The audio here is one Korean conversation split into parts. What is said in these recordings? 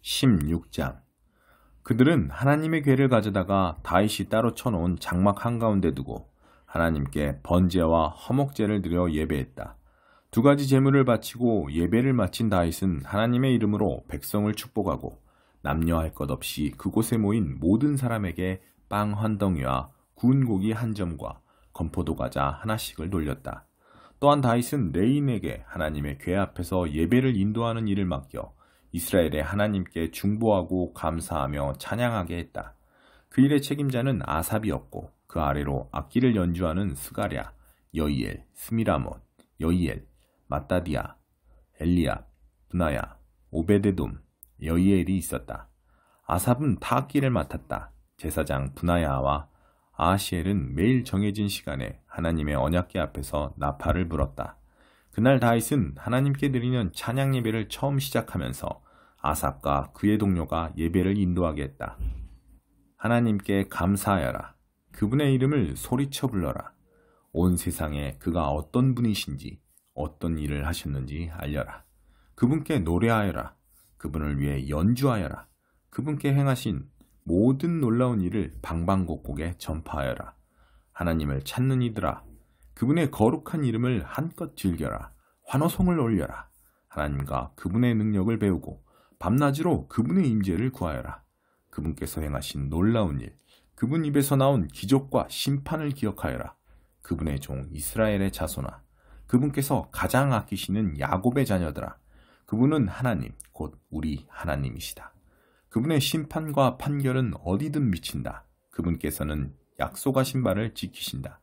16장. 그들은 하나님의 궤를 가져다가 다윗이 따로 쳐놓은 장막 한가운데 두고 하나님께 번제와 화목제를 드려 예배했다. 두 가지 제물을 바치고 예배를 마친 다윗은 하나님의 이름으로 백성을 축복하고 남녀할 것 없이 그곳에 모인 모든 사람에게 빵 한 덩이와 구운 고기 한 점과 건포도 과자 하나씩을 돌렸다. 또한 다윗은 레인에게 하나님의 궤 앞에서 예배를 인도하는 일을 맡겨 이스라엘의 하나님께 중보하고 감사하며 찬양하게 했다. 그 일의 책임자는 아삽이었고 그 아래로 악기를 연주하는 스가랴, 여이엘, 스미라못, 여이엘, 마따디아, 엘리압, 브나야, 오베데돔, 여이엘이 있었다. 아삽은 타악기를 맡았다. 제사장 브나야와 아하시엘은 매일 정해진 시간에 하나님의 언약궤 앞에서 나팔을 불었다. 그날 다윗은 하나님께 드리는 찬양 예배를 처음 시작하면서 아삽과 그의 동료가 예배를 인도하게 했다. 하나님께 감사하여라. 그분의 이름을 소리쳐 불러라. 온 세상에 그가 어떤 분이신지 어떤 일을 하셨는지 알려라. 그분께 노래하여라. 그분을 위해 연주하여라. 그분께 행하신 모든 놀라운 일을 방방곡곡에 전파하여라. 하나님을 찾는 이들아, 그분의 거룩한 이름을 한껏 즐겨라. 환호성을 올려라. 하나님과 그분의 능력을 배우고 밤낮으로 그분의 임재를 구하여라. 그분께서 행하신 놀라운 일, 그분 입에서 나온 기적과 심판을 기억하여라. 그분의 종 이스라엘의 자손아, 그분께서 가장 아끼시는 야곱의 자녀들아, 그분은 하나님, 곧 우리 하나님이시다. 그분의 심판과 판결은 어디든 미친다. 그분께서는 약속하신 바를 지키신다.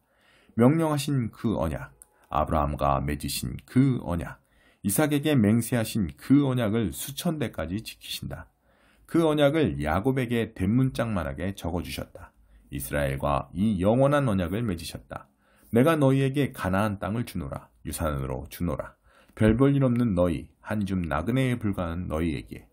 명령하신 그 언약, 아브라함과 맺으신 그 언약, 이삭에게 맹세하신 그 언약을 수천 대까지 지키신다. 그 언약을 야곱에게 대문짝만하게 적어주셨다. 이스라엘과 이 영원한 언약을 맺으셨다. 내가 너희에게 가나안 땅을 주노라. 유산으로 주노라. 별 볼 일 없는 너희, 한 줌 나그네에 불과한 너희에게.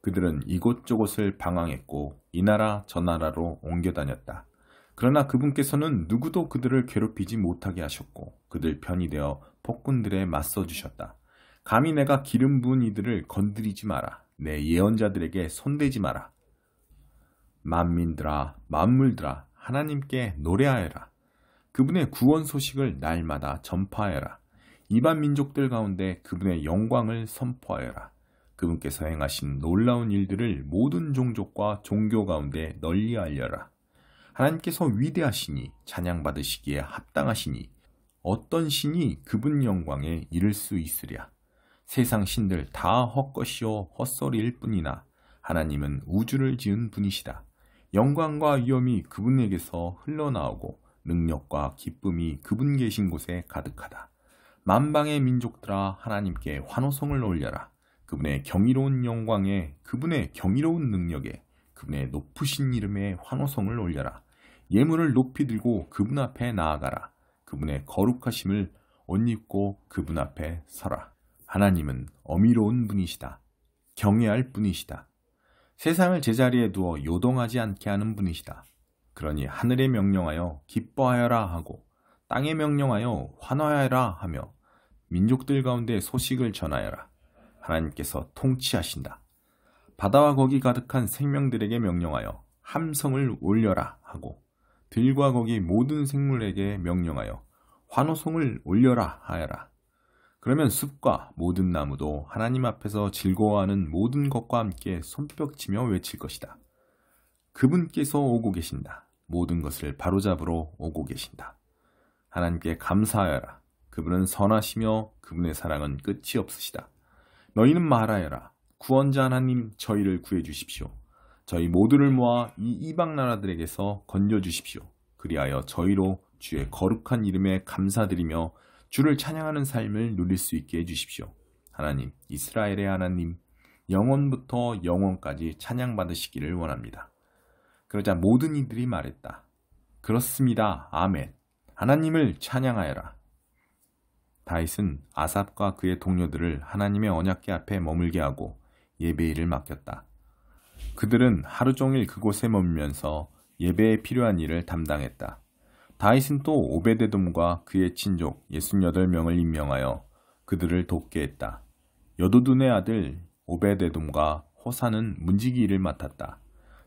그들은 이곳저곳을 방황했고 이 나라 저 나라로 옮겨 다녔다. 그러나 그분께서는 누구도 그들을 괴롭히지 못하게 하셨고 그들 편이 되어 폭군들에 맞서주셨다. 감히 내가 기름 부은 이들을 건드리지 마라. 내 예언자들에게 손대지 마라. 만민들아, 만물들아, 하나님께 노래하여라. 그분의 구원 소식을 날마다 전파하여라. 이방 민족들 가운데 그분의 영광을 선포하여라. 그분께서 행하신 놀라운 일들을 모든 종족과 종교 가운데 널리 알려라. 하나님께서 위대하시니 찬양받으시기에 합당하시니 어떤 신이 그분 영광에 이를 수 있으랴. 세상 신들 다 헛것이요 헛소리일 뿐이나 하나님은 우주를 지은 분이시다. 영광과 위엄이 그분에게서 흘러나오고 능력과 기쁨이 그분 계신 곳에 가득하다. 만방의 민족들아, 하나님께 환호성을 올려라. 그분의 경이로운 영광에, 그분의 경이로운 능력에, 그분의 높으신 이름에 환호성을 올려라. 예물을 높이 들고 그분 앞에 나아가라. 그분의 거룩하심을 옷 입고 그분 앞에 서라. 하나님은 어미로운 분이시다. 경외할 분이시다. 세상을 제자리에 두어 요동하지 않게 하는 분이시다. 그러니 하늘에 명령하여 기뻐하여라 하고 땅에 명령하여 환호하여라 하며 민족들 가운데 소식을 전하여라. 하나님께서 통치하신다. 바다와 거기 가득한 생명들에게 명령하여 함성을 올려라 하고 들과 거기 모든 생물에게 명령하여 환호성을 올려라 하여라. 그러면 숲과 모든 나무도 하나님 앞에서 즐거워하는 모든 것과 함께 손뼉치며 외칠 것이다. 그분께서 오고 계신다. 모든 것을 바로잡으러 오고 계신다. 하나님께 감사하여라. 그분은 선하시며 그분의 사랑은 끝이 없으시다. 너희는 말하여라. 구원자 하나님, 저희를 구해주십시오. 저희 모두를 모아 이 이방 나라들에게서 건져주십시오. 그리하여 저희로 주의 거룩한 이름에 감사드리며 주를 찬양하는 삶을 누릴 수 있게 해주십시오. 하나님, 이스라엘의 하나님, 영원부터 영원까지 찬양받으시기를 원합니다. 그러자 모든 이들이 말했다. 그렇습니다. 아멘. 하나님을 찬양하여라. 다윗은 아삽과 그의 동료들을 하나님의 언약궤 앞에 머물게 하고 예배일을 맡겼다. 그들은 하루 종일 그곳에 머물면서 예배에 필요한 일을 담당했다. 다윗은 또 오베데돔과 그의 친족 68명을 임명하여 그들을 돕게 했다. 여도둔의 아들 오베데돔과 호사는 문지기 일을 맡았다.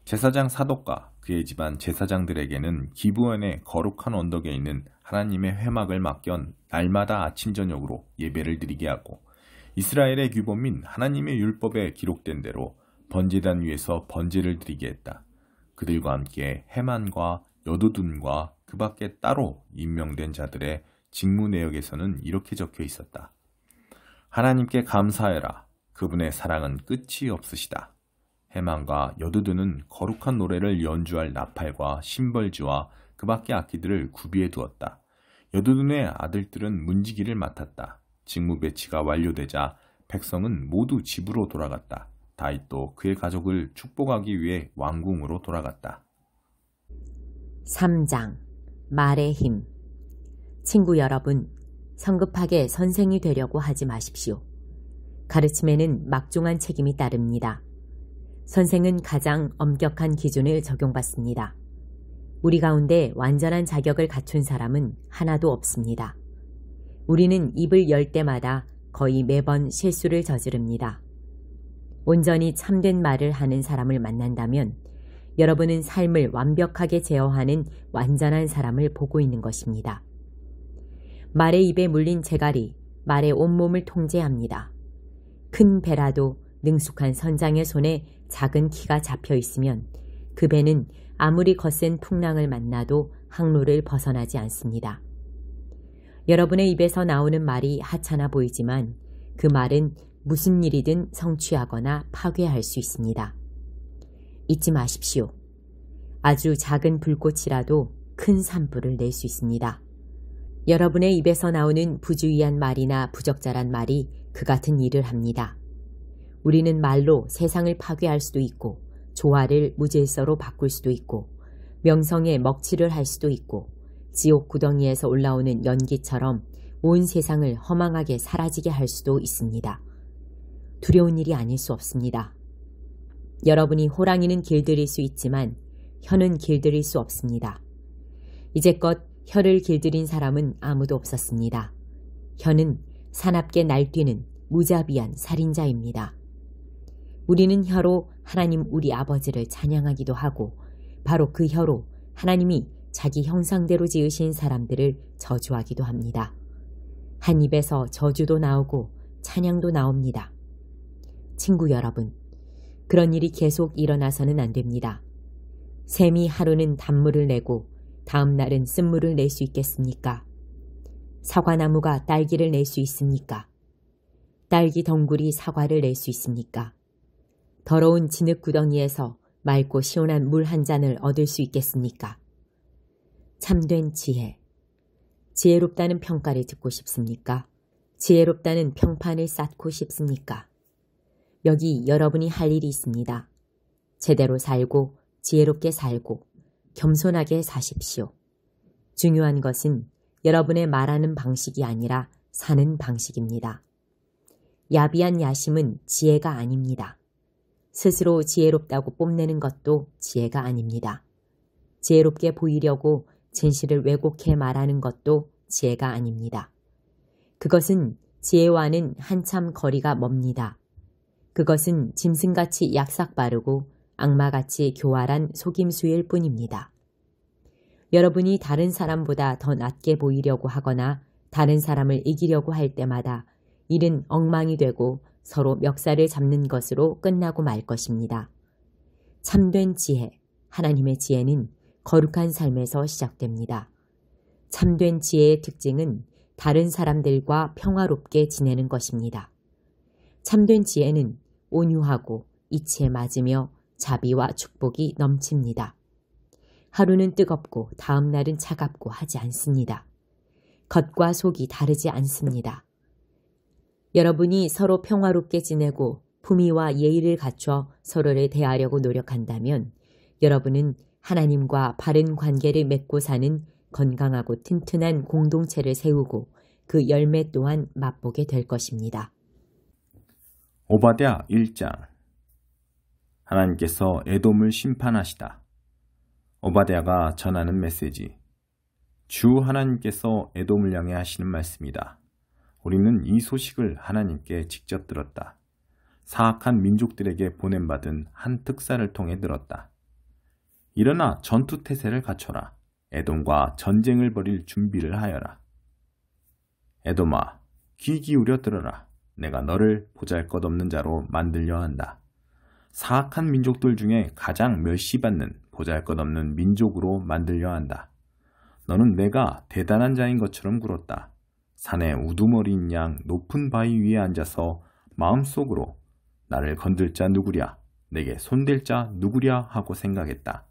제사장 사독과 그의 집안 제사장들에게는 기브온의 거룩한 언덕에 있는 하나님의 회막을 맡겨 날마다 아침 저녁으로 예배를 드리게 하고 이스라엘의 규범 및 하나님의 율법에 기록된 대로 번제단 위에서 번제를 드리게 했다. 그들과 함께 헤만과 여두둔과 그 밖에 따로 임명된 자들의 직무 내역에서는 이렇게 적혀 있었다. 하나님께 감사해라. 그분의 사랑은 끝이 없으시다. 헤만과 여두둔은 거룩한 노래를 연주할 나팔과 심벌지와 그 밖의 악기들을 구비해 두었다. 여두둔의 아들들은 문지기를 맡았다. 직무 배치가 완료되자 백성은 모두 집으로 돌아갔다. 다윗도 그의 가족을 축복하기 위해 왕궁으로 돌아갔다. 3장 말의 힘. 친구 여러분, 성급하게 선생이 되려고 하지 마십시오. 가르침에는 막중한 책임이 따릅니다. 선생은 가장 엄격한 기준을 적용받습니다. 우리 가운데 완전한 자격을 갖춘 사람은 하나도 없습니다. 우리는 입을 열 때마다 거의 매번 실수를 저지릅니다. 온전히 참된 말을 하는 사람을 만난다면 여러분은 삶을 완벽하게 제어하는 완전한 사람을 보고 있는 것입니다. 말의 입에 물린 재갈이 말의 온몸을 통제합니다. 큰 배라도 능숙한 선장의 손에 작은 키가 잡혀 있으면 그 배는 아무리 거센 풍랑을 만나도 항로를 벗어나지 않습니다. 여러분의 입에서 나오는 말이 하찮아 보이지만 그 말은 무슨 일이든 성취하거나 파괴할 수 있습니다. 잊지 마십시오. 아주 작은 불꽃이라도 큰 산불을 낼 수 있습니다. 여러분의 입에서 나오는 부주의한 말이나 부적절한 말이 그 같은 일을 합니다. 우리는 말로 세상을 파괴할 수도 있고 조화를 무질서로 바꿀 수도 있고 명성에 먹칠을 할 수도 있고 지옥 구덩이에서 올라오는 연기처럼 온 세상을 허망하게 사라지게 할 수도 있습니다. 두려운 일이 아닐 수 없습니다. 여러분이 호랑이는 길들일 수 있지만 혀는 길들일 수 없습니다. 이제껏 혀를 길들인 사람은 아무도 없었습니다. 혀는 사납게 날뛰는 무자비한 살인자입니다. 우리는 혀로 하나님 우리 아버지를 찬양하기도 하고 바로 그 혀로 하나님이 자기 형상대로 지으신 사람들을 저주하기도 합니다. 한 입에서 저주도 나오고 찬양도 나옵니다. 친구 여러분, 그런 일이 계속 일어나서는 안 됩니다. 샘이 하루는 단물을 내고 다음 날은 쓴물을 낼 수 있겠습니까? 사과나무가 딸기를 낼 수 있습니까? 딸기 덩굴이 사과를 낼 수 있습니까? 더러운 진흙구덩이에서 맑고 시원한 물 한 잔을 얻을 수 있겠습니까? 참된 지혜. 지혜롭다는 평가를 듣고 싶습니까? 지혜롭다는 평판을 쌓고 싶습니까? 여기 여러분이 할 일이 있습니다. 제대로 살고 지혜롭게 살고 겸손하게 사십시오. 중요한 것은 여러분의 말하는 방식이 아니라 사는 방식입니다. 야비한 야심은 지혜가 아닙니다. 스스로 지혜롭다고 뽐내는 것도 지혜가 아닙니다. 지혜롭게 보이려고 진실을 왜곡해 말하는 것도 지혜가 아닙니다. 그것은 지혜와는 한참 거리가 멉니다. 그것은 짐승같이 약삭빠르고 악마같이 교활한 속임수일 뿐입니다. 여러분이 다른 사람보다 더 낫게 보이려고 하거나 다른 사람을 이기려고 할 때마다 일은 엉망이 되고 서로 멱살을 잡는 것으로 끝나고 말 것입니다. 참된 지혜, 하나님의 지혜는 거룩한 삶에서 시작됩니다. 참된 지혜의 특징은 다른 사람들과 평화롭게 지내는 것입니다. 참된 지혜는 온유하고 이치에 맞으며 자비와 축복이 넘칩니다. 하루는 뜨겁고 다음 날은 차갑고 하지 않습니다. 겉과 속이 다르지 않습니다. 여러분이 서로 평화롭게 지내고 품위와 예의를 갖춰 서로를 대하려고 노력한다면 여러분은 하나님과 바른 관계를 맺고 사는 건강하고 튼튼한 공동체를 세우고 그 열매 또한 맛보게 될 것입니다. 오바댜 1장. 하나님께서 에돔을 심판하시다. 오바댜가 전하는 메시지. 주 하나님께서 에돔을 향해 하시는 말씀이다. 우리는 이 소식을 하나님께 직접 들었다. 사악한 민족들에게 보냄받은 한 특사를 통해 들었다. 일어나 전투태세를 갖춰라. 에돔과 전쟁을 벌일 준비를 하여라. 에돔아, 귀 기울여 들어라. 내가 너를 보잘것없는 자로 만들려 한다. 사악한 민족들 중에 가장 멸시받는 보잘것없는 민족으로 만들려 한다. 너는 내가 대단한 자인 것처럼 굴었다. 산에 우두머리인 양 높은 바위 위에 앉아서 마음속으로 나를 건들 자 누구랴, 내게 손댈 자 누구랴 하고 생각했다.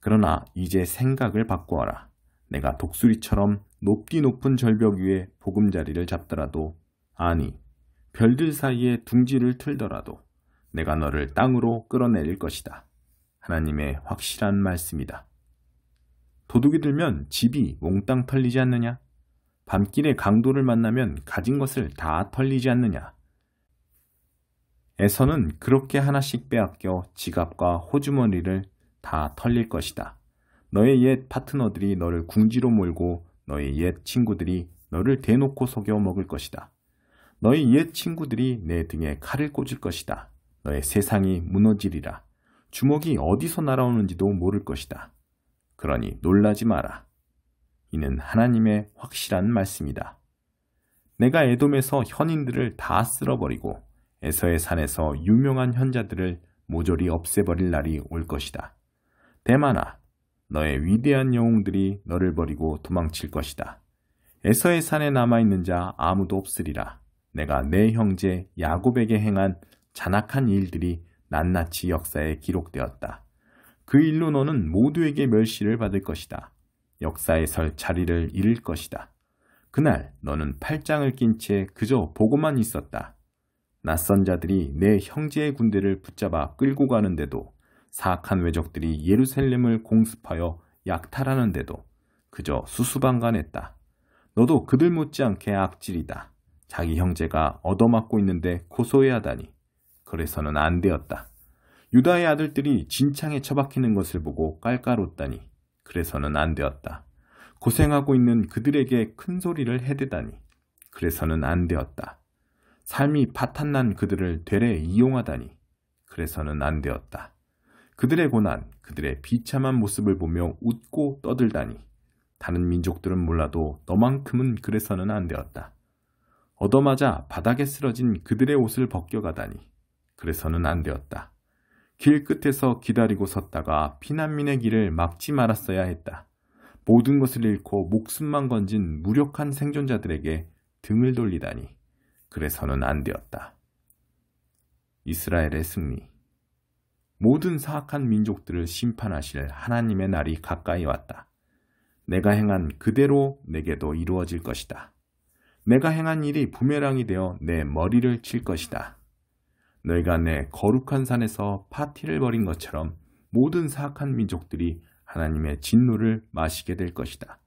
그러나 이제 생각을 바꾸어라. 내가 독수리처럼 높디 높은 절벽 위에 보금자리를 잡더라도, 아니 별들 사이에 둥지를 틀더라도 내가 너를 땅으로 끌어내릴 것이다. 하나님의 확실한 말씀이다. 도둑이 들면 집이 몽땅 털리지 않느냐? 밤길에 강도를 만나면 가진 것을 다 털리지 않느냐? 에서는 그렇게 하나씩 빼앗겨 지갑과 호주머니를 다 털릴 것이다. 너의 옛 파트너들이 너를 궁지로 몰고 너의 옛 친구들이 너를 대놓고 속여 먹을 것이다. 너의 옛 친구들이 내 등에 칼을 꽂을 것이다. 너의 세상이 무너지리라. 주먹이 어디서 날아오는지도 모를 것이다. 그러니 놀라지 마라. 이는 하나님의 확실한 말씀이다. 내가 에돔에서 현인들을 다 쓸어버리고 에서의 산에서 유명한 현자들을 모조리 없애버릴 날이 올 것이다. 대만아, 너의 위대한 영웅들이 너를 버리고 도망칠 것이다. 에서의 산에 남아있는 자 아무도 없으리라. 내가 내 형제 야곱에게 행한 잔악한 일들이 낱낱이 역사에 기록되었다. 그 일로 너는 모두에게 멸시를 받을 것이다. 역사에 설 자리를 잃을 것이다. 그날 너는 팔짱을 낀 채 그저 보고만 있었다. 낯선 자들이 내 형제의 군대를 붙잡아 끌고 가는데도, 사악한 외적들이 예루살렘을 공습하여 약탈하는데도 그저 수수방관했다. 너도 그들 못지않게 악질이다. 자기 형제가 얻어맞고 있는데 고소해하다니. 그래서는 안 되었다. 유다의 아들들이 진창에 처박히는 것을 보고 깔깔 웃다니. 그래서는 안 되었다. 고생하고 있는 그들에게 큰 소리를 해대다니. 그래서는 안 되었다. 삶이 파탄난 그들을 되레 이용하다니. 그래서는 안 되었다. 그들의 고난, 그들의 비참한 모습을 보며 웃고 떠들다니. 다른 민족들은 몰라도 너만큼은 그래서는 안 되었다. 얻어맞아 바닥에 쓰러진 그들의 옷을 벗겨가다니. 그래서는 안 되었다. 길 끝에서 기다리고 섰다가 피난민의 길을 막지 말았어야 했다. 모든 것을 잃고 목숨만 건진 무력한 생존자들에게 등을 돌리다니. 그래서는 안 되었다. 이스라엘의 승리. 모든 사악한 민족들을 심판하실 하나님의 날이 가까이 왔다. 내가 행한 그대로 내게도 이루어질 것이다. 내가 행한 일이 부메랑이 되어 내 머리를 칠 것이다. 너희가 내 거룩한 산에서 파티를 벌인 것처럼 모든 사악한 민족들이 하나님의 진노를 마시게 될 것이다.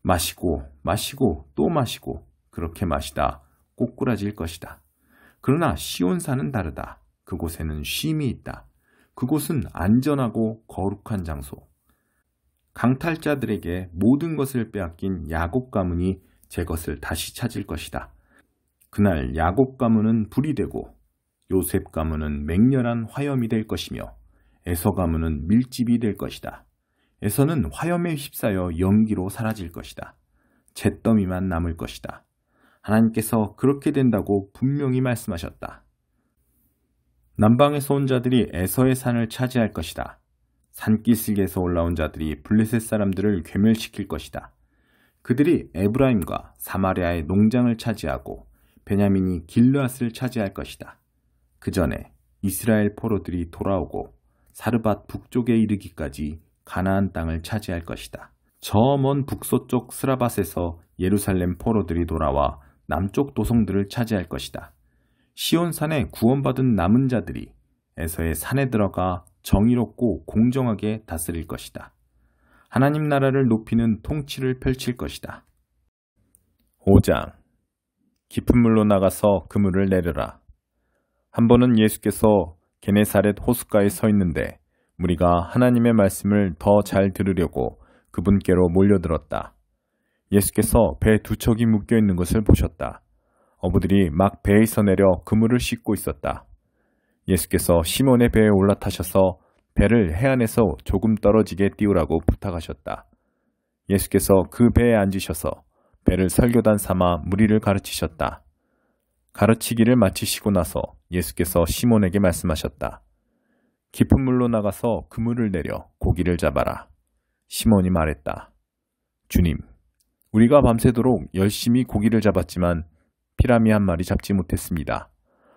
마시고 마시고 또 마시고 그렇게 마시다 꼬꾸라질 것이다. 그러나 시온산은 다르다. 그곳에는 쉼이 있다. 그곳은 안전하고 거룩한 장소. 강탈자들에게 모든 것을 빼앗긴 야곱 가문이 제 것을 다시 찾을 것이다. 그날 야곱 가문은 불이 되고 요셉 가문은 맹렬한 화염이 될 것이며 에서 가문은 밀집이 될 것이다. 에서는 화염에 휩싸여 연기로 사라질 것이다. 잿더미만 남을 것이다. 하나님께서 그렇게 된다고 분명히 말씀하셨다. 남방에서 온 자들이 에서의 산을 차지할 것이다. 산기슭에서 올라온 자들이 블레셋 사람들을 괴멸시킬 것이다. 그들이 에브라임과 사마리아의 농장을 차지하고 베냐민이 길르앗을 차지할 것이다. 그 전에 이스라엘 포로들이 돌아오고 사르밧 북쪽에 이르기까지 가나안 땅을 차지할 것이다. 저 먼 북서쪽 스라밧에서 예루살렘 포로들이 돌아와 남쪽 도성들을 차지할 것이다. 시온산에 구원받은 남은 자들이 에서의 산에 들어가 정의롭고 공정하게 다스릴 것이다. 하나님 나라를 높이는 통치를 펼칠 것이다. 5장. 깊은 물로 나가서 그물을 내려라. 한 번은 예수께서 게네사렛 호숫가에 서 있는데 무리가 하나님의 말씀을 더 잘 들으려고 그분께로 몰려들었다. 예수께서 배 두 척이 묶여 있는 것을 보셨다. 어부들이 막 배에서 내려 그물을 씻고 있었다. 예수께서 시몬의 배에 올라타셔서 배를 해안에서 조금 떨어지게 띄우라고 부탁하셨다. 예수께서 그 배에 앉으셔서 배를 설교단 삼아 무리를 가르치셨다. 가르치기를 마치시고 나서 예수께서 시몬에게 말씀하셨다. 깊은 물로 나가서 그물을 내려 고기를 잡아라. 시몬이 말했다. 주님, 우리가 밤새도록 열심히 고기를 잡았지만 피라미 한 마리 잡지 못했습니다.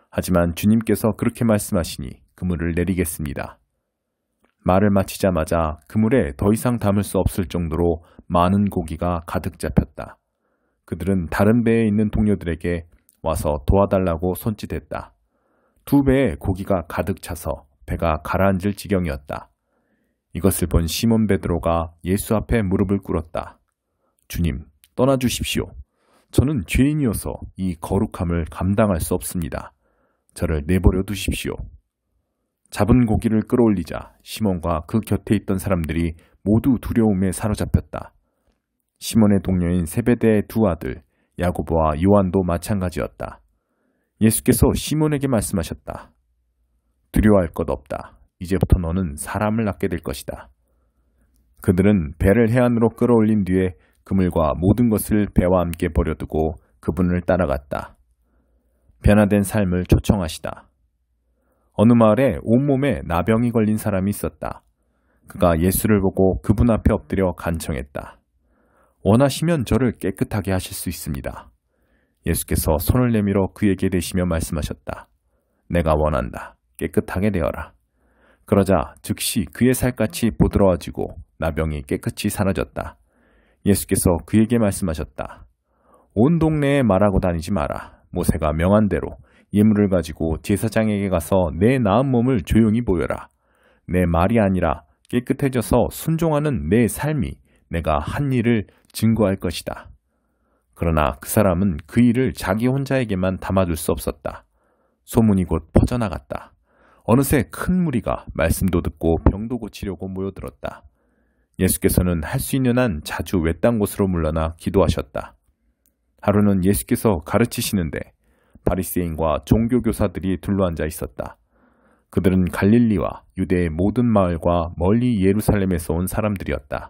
하지만 주님께서 그렇게 말씀하시니 그물을 내리겠습니다. 말을 마치자마자 그물에 더 이상 담을 수 없을 정도로 많은 고기가 가득 잡혔다. 그들은 다른 배에 있는 동료들에게 와서 도와달라고 손짓했다. 두 배에 고기가 가득 차서 배가 가라앉을 지경이었다. 이것을 본 시몬 베드로가 예수 앞에 무릎을 꿇었다. 주님, 떠나주십시오. 저는 죄인이어서 이 거룩함을 감당할 수 없습니다. 저를 내버려 두십시오. 잡은 고기를 끌어올리자 시몬과 그 곁에 있던 사람들이 모두 두려움에 사로잡혔다. 시몬의 동료인 세베대의 두 아들 야고보와 요한도 마찬가지였다. 예수께서 시몬에게 말씀하셨다. 두려워할 것 없다. 이제부터 너는 사람을 낳게 될 것이다. 그들은 배를 해안으로 끌어올린 뒤에 그물과 모든 것을 배와 함께 버려두고 그분을 따라갔다. 변화된 삶을 초청하시다. 어느 마을에 온몸에 나병이 걸린 사람이 있었다. 그가 예수를 보고 그분 앞에 엎드려 간청했다. 원하시면 저를 깨끗하게 하실 수 있습니다. 예수께서 손을 내밀어 그에게 대시며 말씀하셨다. 내가 원한다. 깨끗하게 되어라. 그러자 즉시 그의 살갗이 부드러워지고 나병이 깨끗이 사라졌다. 예수께서 그에게 말씀하셨다. 온 동네에 말하고 다니지 마라. 모세가 명한 대로 예물을 가지고 제사장에게 가서 내 나은 몸을 조용히 보여라. 내 말이 아니라 깨끗해져서 순종하는 내 삶이 내가 한 일을 증거할 것이다. 그러나 그 사람은 그 일을 자기 혼자에게만 담아둘 수 없었다. 소문이 곧 퍼져나갔다. 어느새 큰 무리가 말씀도 듣고 병도 고치려고 모여들었다. 예수께서는 할 수 있는 한 자주 외딴 곳으로 물러나 기도하셨다. 하루는 예수께서 가르치시는데 바리새인과 종교교사들이 둘러앉아 있었다. 그들은 갈릴리와 유대의 모든 마을과 멀리 예루살렘에서 온 사람들이었다.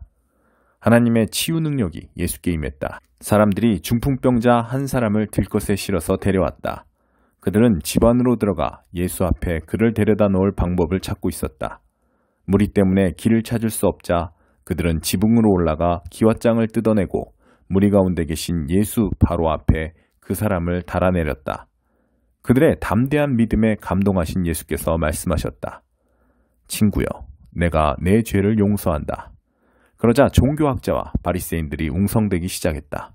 하나님의 치유 능력이 예수께 임했다. 사람들이 중풍병자 한 사람을 들것에 실어서 데려왔다. 그들은 집 안으로 들어가 예수 앞에 그를 데려다 놓을 방법을 찾고 있었다. 무리 때문에 길을 찾을 수 없자 그들은 지붕으로 올라가 기왓장을 뜯어내고 무리 가운데 계신 예수 바로 앞에 그 사람을 달아내렸다. 그들의 담대한 믿음에 감동하신 예수께서 말씀하셨다. 친구여, 내가 내 죄를 용서한다. 그러자 종교학자와 바리새인들이 웅성대기 시작했다.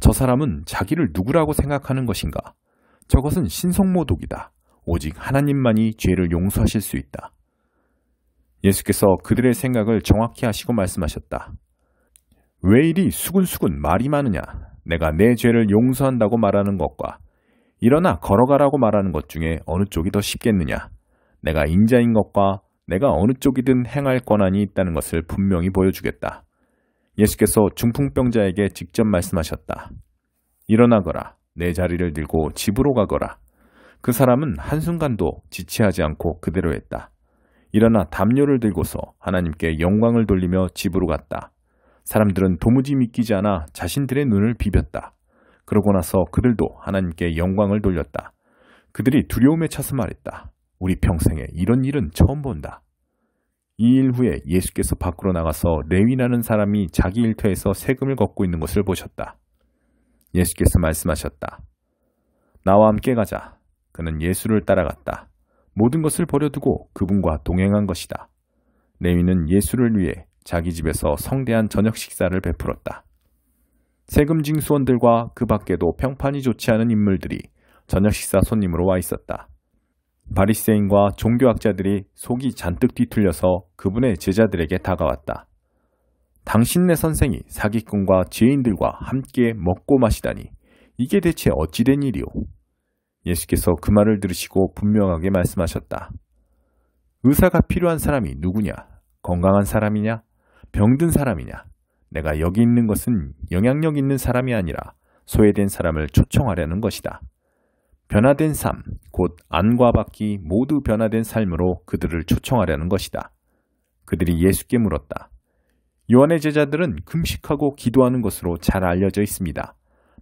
저 사람은 자기를 누구라고 생각하는 것인가? 저것은 신성모독이다. 오직 하나님만이 죄를 용서하실 수 있다. 예수께서 그들의 생각을 정확히 하시고 말씀하셨다. 왜 이리 수근수근 말이 많으냐? 내가 내 죄를 용서한다고 말하는 것과 일어나 걸어가라고 말하는 것 중에 어느 쪽이 더 쉽겠느냐? 내가 인자인 것과 내가 어느 쪽이든 행할 권한이 있다는 것을 분명히 보여주겠다. 예수께서 중풍병자에게 직접 말씀하셨다. 일어나거라. 내 자리를 들고 집으로 가거라. 그 사람은 한순간도 지체하지 않고 그대로 했다. 일어나 담요를 들고서 하나님께 영광을 돌리며 집으로 갔다. 사람들은 도무지 믿기지 않아 자신들의 눈을 비볐다. 그러고 나서 그들도 하나님께 영광을 돌렸다. 그들이 두려움에 차서 말했다. 우리 평생에 이런 일은 처음 본다. 이 일 후에 예수께서 밖으로 나가서 레위라는 사람이 자기 일터에서 세금을 걷고 있는 것을 보셨다. 예수께서 말씀하셨다. 나와 함께 가자. 그는 예수를 따라갔다. 모든 것을 버려두고 그분과 동행한 것이다. 레위는 예수를 위해 자기 집에서 성대한 저녁 식사를 베풀었다. 세금 징수원들과 그 밖에도 평판이 좋지 않은 인물들이 저녁 식사 손님으로 와 있었다. 바리새인과 종교학자들이 속이 잔뜩 뒤틀려서 그분의 제자들에게 다가왔다. 당신네 선생이 사기꾼과 죄인들과 함께 먹고 마시다니 이게 대체 어찌된 일이오? 예수께서 그 말을 들으시고 분명하게 말씀하셨다. 의사가 필요한 사람이 누구냐? 건강한 사람이냐? 병든 사람이냐? 내가 여기 있는 것은 영향력 있는 사람이 아니라 소외된 사람을 초청하려는 것이다. 변화된 삶, 곧 안과 밖이 모두 변화된 삶으로 그들을 초청하려는 것이다. 그들이 예수께 물었다. 요한의 제자들은 금식하고 기도하는 것으로 잘 알려져 있습니다.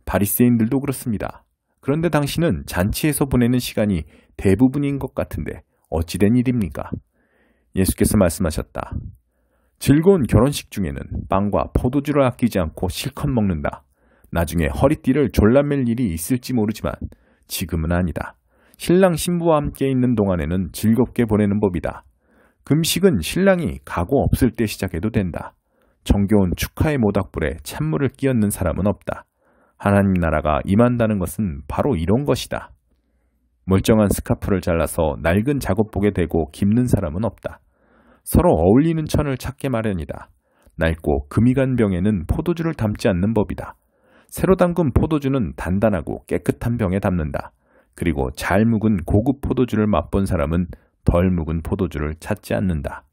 바리새인들도 그렇습니다. 그런데 당신은 잔치에서 보내는 시간이 대부분인 것 같은데 어찌된 일입니까? 예수께서 말씀하셨다. 즐거운 결혼식 중에는 빵과 포도주를 아끼지 않고 실컷 먹는다. 나중에 허리띠를 졸라맬 일이 있을지 모르지만 지금은 아니다. 신랑 신부와 함께 있는 동안에는 즐겁게 보내는 법이다. 금식은 신랑이 가고 없을 때 시작해도 된다. 정겨운 축하의 모닥불에 찬물을 끼얹는 사람은 없다. 하나님 나라가 임한다는 것은 바로 이런 것이다. 멀쩡한 스카프를 잘라서 낡은 작업복에 대고 깁는 사람은 없다. 서로 어울리는 천을 찾게 마련이다. 낡고 금이 간 병에는 포도주를 담지 않는 법이다. 새로 담근 포도주는 단단하고 깨끗한 병에 담는다. 그리고 잘 묵은 고급 포도주를 맛본 사람은 덜 묵은 포도주를 찾지 않는다.